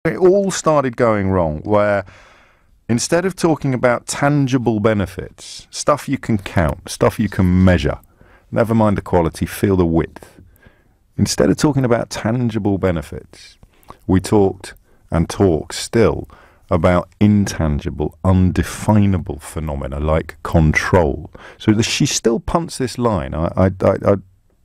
It all started going wrong, where instead of talking about tangible benefits, stuff you can count, stuff you can measure, never mind the quality, feel the width. Instead of talking about tangible benefits, we talked and talk still about intangible, undefinable phenomena like control. So she still punts this line. I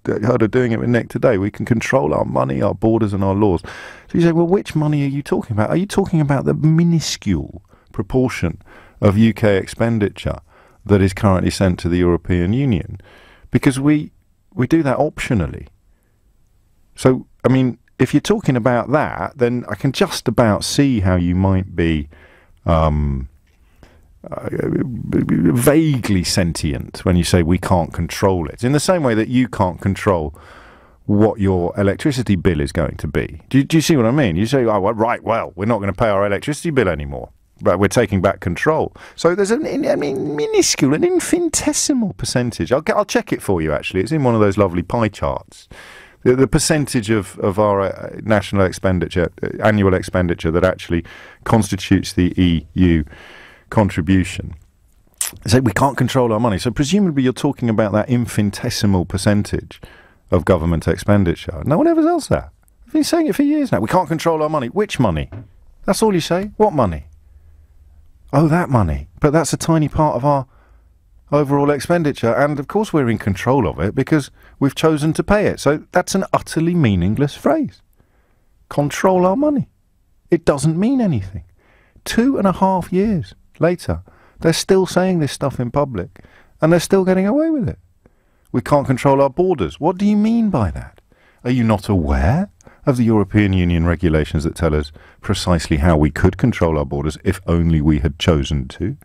heard her doing it with Nick today. We can control our money, our borders and our laws. So you say, well, which money are you talking about? Are you talking about the minuscule proportion of UK expenditure that is currently sent to the European Union? Because we do that optionally. So, I mean, if you're talking about that, then I can just about see how you might be vaguely sentient when you say we can't control it. In the same way that you can't control what your electricity bill is going to be. Do you see what I mean? You say, oh, well, right, well, we're not going to pay our electricity bill anymore, but we're taking back control. So there's minuscule, an infinitesimal percentage. I'll check it for you, actually. It's in one of those lovely pie charts. The percentage of our national expenditure, annual expenditure, that actually constitutes the EU contribution. So we can't control our money. So presumably you're talking about that infinitesimal percentage of government expenditure. No one ever does that. I've been saying it for years now. We can't control our money. Which money? That's all you say. What money? Oh, that money. But that's a tiny part of our overall expenditure, and of course we're in control of it because we've chosen to pay it. So that's an utterly meaningless phrase. Control our money. It doesn't mean anything. 2.5 years later, they're still saying this stuff in public, and they're still getting away with it. We can't control our borders. What do you mean by that? Are you not aware of the European Union regulations that tell us precisely how we could control our borders if only we had chosen to?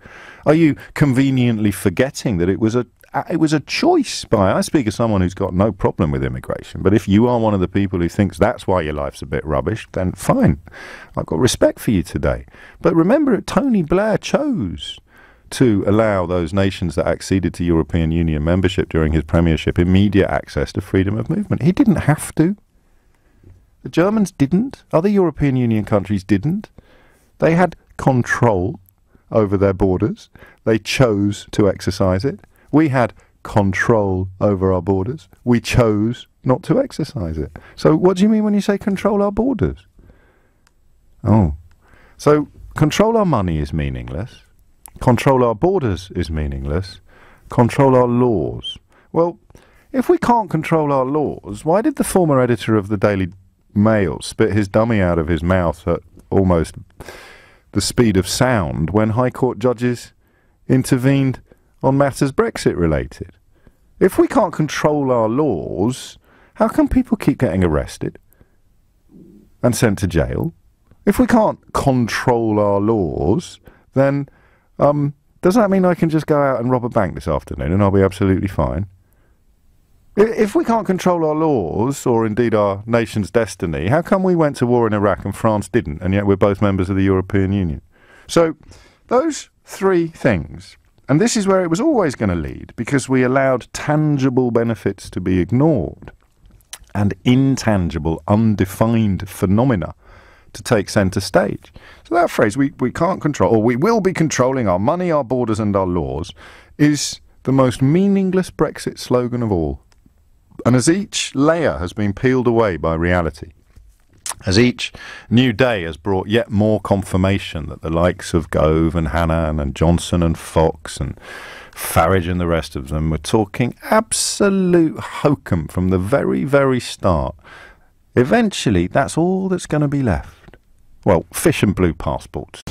Are you conveniently forgetting that it was a choice by... I speak as someone who's got no problem with immigration, but if you are one of the people who thinks that's why your life's a bit rubbish, then fine. I've got respect for you today. But remember, Tony Blair chose to allow those nations that acceded to European Union membership during his premiership immediate access to freedom of movement. He didn't have to. The Germans didn't. Other European Union countries didn't. They had control over their borders. They chose to exercise it. We had control over our borders. We chose not to exercise it. So what do you mean when you say control our borders? Oh. So control our money is meaningless. Control our borders is meaningless. Control our laws. Well, if we can't control our laws, why did the former editor of the Daily Mail spit his dummy out of his mouth at almost the speed of sound when High Court judges intervened on matters Brexit related? If we can't control our laws, how come people keep getting arrested and sent to jail? If we can't control our laws, then does that mean I can just go out and rob a bank this afternoon and I'll be absolutely fine? If we can't control our laws, or indeed our nation's destiny, how come we went to war in Iraq and France didn't, and yet we're both members of the European Union? So those three things, and this is where it was always going to lead, because we allowed tangible benefits to be ignored and intangible, undefined phenomena to take centre stage. So that phrase, we can't control, or we will be controlling our money, our borders and our laws, is the most meaningless Brexit slogan of all. And as each layer has been peeled away by reality, as each new day has brought yet more confirmation that the likes of Gove and Hannan and Johnson and Fox and Farage and the rest of them were talking absolute hokum from the very, very start, eventually that's all that's going to be left. Well, fish and blue passports.